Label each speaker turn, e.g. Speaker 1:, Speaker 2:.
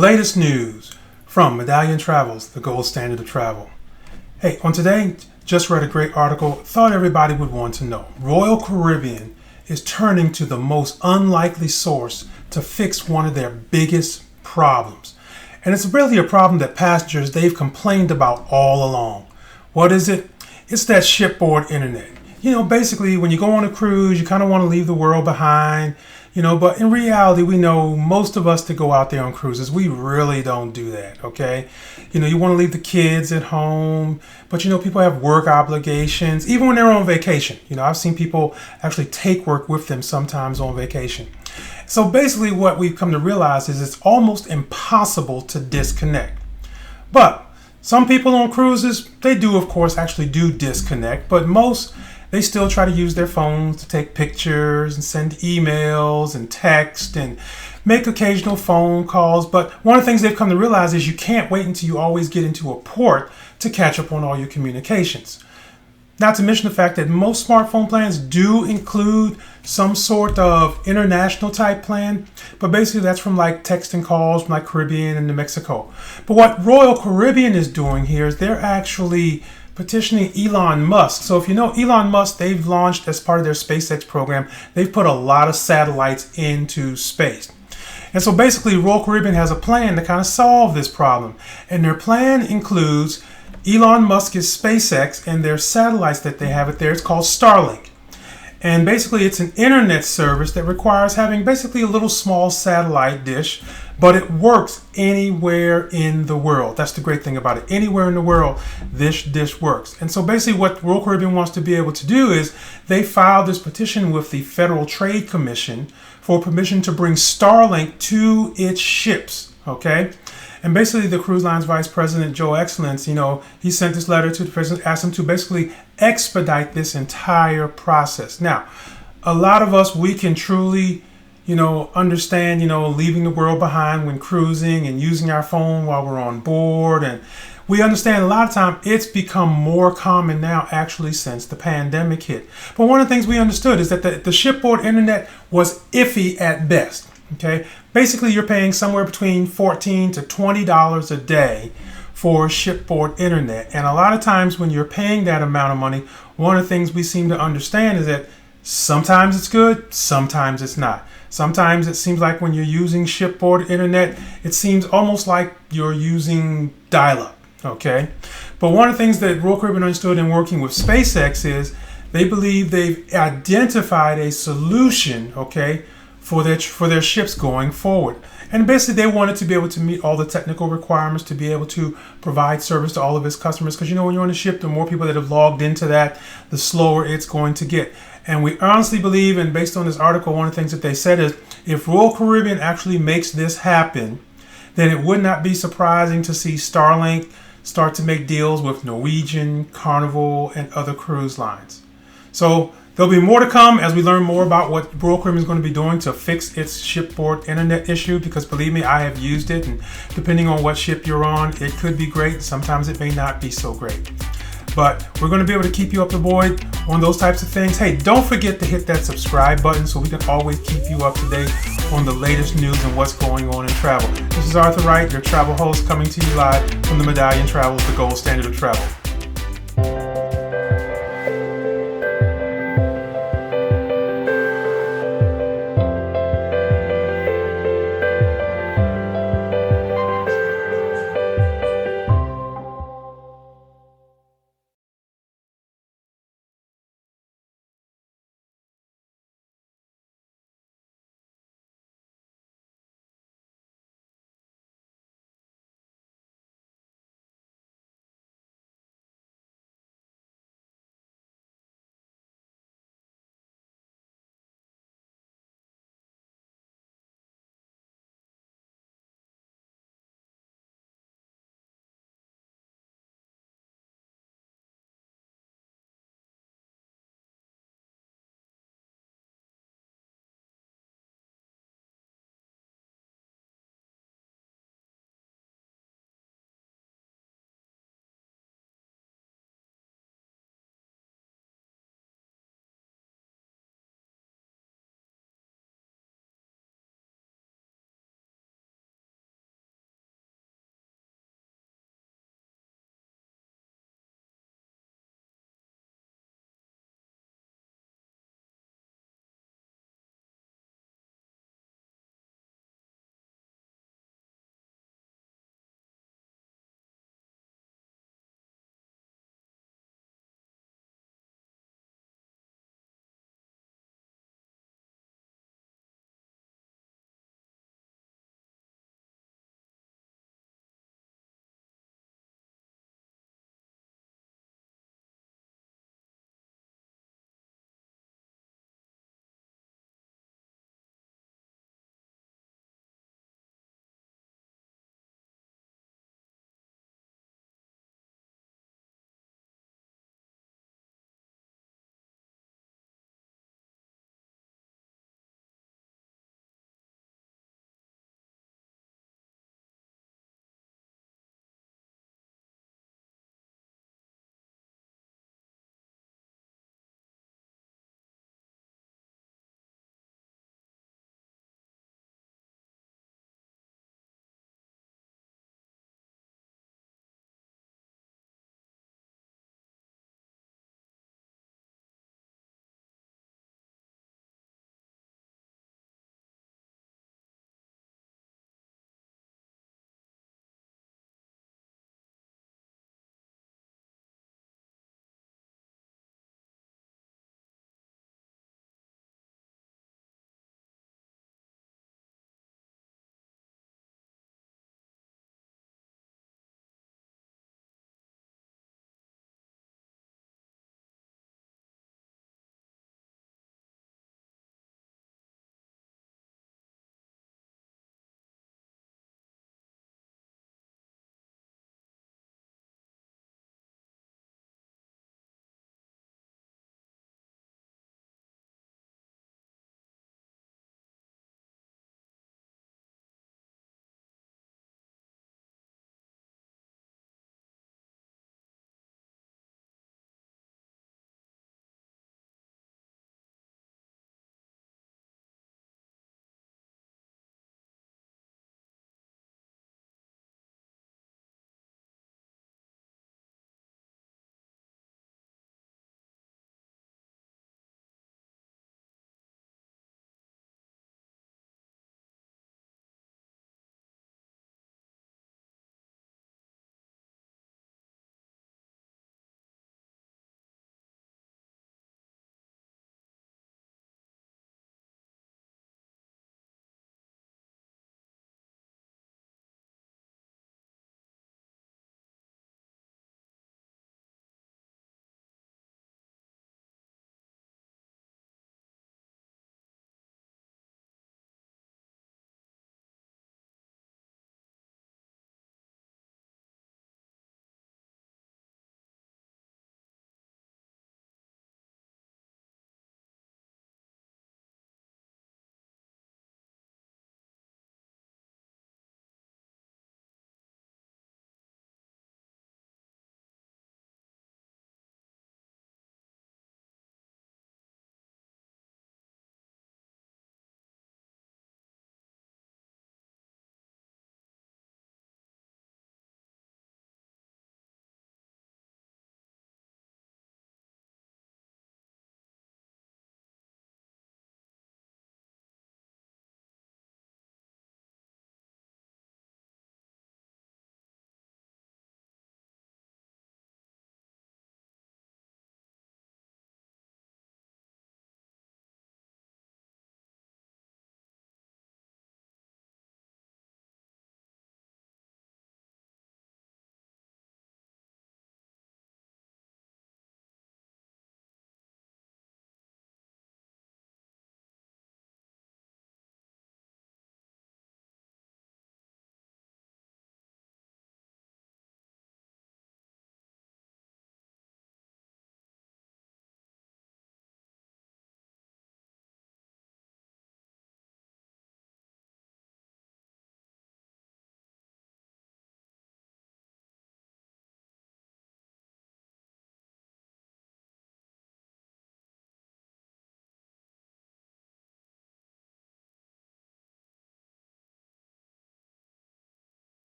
Speaker 1: latest news from Medallion Travels, the gold standard of travel. Hey, on today, just read a great article, thought everybody would want to know. Royal Caribbean is turning to the most unlikely source to fix one of their biggest problems. And it's really a problem that passengers, they've complained about all along. What is it? It's that shipboard internet. Basically when you go on a cruise, you kind of want to leave the world behind, but in reality, we know most of us that go out there on cruises, we really don't do that, okay? You want to leave the kids at home, but people have work obligations, even when they're on vacation. I've seen people actually take work with them sometimes on vacation. So basically what we've come to realize is it's almost impossible to disconnect. But some people on cruises, they do, of course, actually do disconnect, but most, they still try to use their phones to take pictures and send emails and text and make occasional phone calls. But one of the things they've come to realize is you can't wait until you always get into a port to catch up on all your communications. Not to mention the fact that most smartphone plans do include some sort of international type plan, but basically that's from like text and calls from like Caribbean and New Mexico. But what Royal Caribbean is doing here is they're actually petitioning Elon Musk. So if you know Elon Musk, they've launched as part of their SpaceX program, they've put a lot of satellites into space. And so basically Royal Caribbean has a plan to kind of solve this problem. And their plan includes Elon Musk's SpaceX and their satellites that they have it there. It's called Starlink. And basically it's an internet service that requires having basically a little small satellite dish, but it works anywhere in the world. That's the great thing about it. Anywhere in the world, this dish works. And so basically what Royal Caribbean wants to be able to do is they filed this petition with the Federal Trade Commission for permission to bring Starlink to its ships, okay? And basically the cruise line's vice president, Joe Excellence, he sent this letter to the president, asked him to basically expedite this entire process. Now, a lot of us, we can truly, understand, leaving the world behind when cruising and using our phone while we're on board. And we understand a lot of time it's become more common now actually since the pandemic hit. But one of the things we understood is that the shipboard internet was iffy at best. Okay, basically you're paying somewhere between $14 to $20 a day for shipboard internet. And a lot of times when you're paying that amount of money, one of the things we seem to understand is that sometimes it's good, sometimes it's not. Sometimes it seems like when you're using shipboard internet, it seems almost like you're using dial-up, okay? But one of the things that Royal Caribbean understood in working with SpaceX is they believe they've identified a solution, okay, for their ships going forward. And basically they wanted to be able to meet all the technical requirements to be able to provide service to all of its customers. Because when you're on a ship, the more people that have logged into that, the slower it's going to get. And we honestly believe, and based on this article, one of the things that they said is if Royal Caribbean actually makes this happen, then it would not be surprising to see Starlink start to make deals with Norwegian, Carnival, and other cruise lines. So there'll be more to come as we learn more about what Royal Caribbean is going to be doing to fix its shipboard internet issue, because believe me, I have used it, and depending on what ship you're on, it could be great. Sometimes it may not be so great. But we're going to be able to keep you up to date on those types of things. Hey, don't forget to hit that subscribe button so we can always keep you up to date on the latest news and what's going on in travel. This is Arthur Wright, your travel host, coming to you live from the Medallion Travels, the gold standard of travel.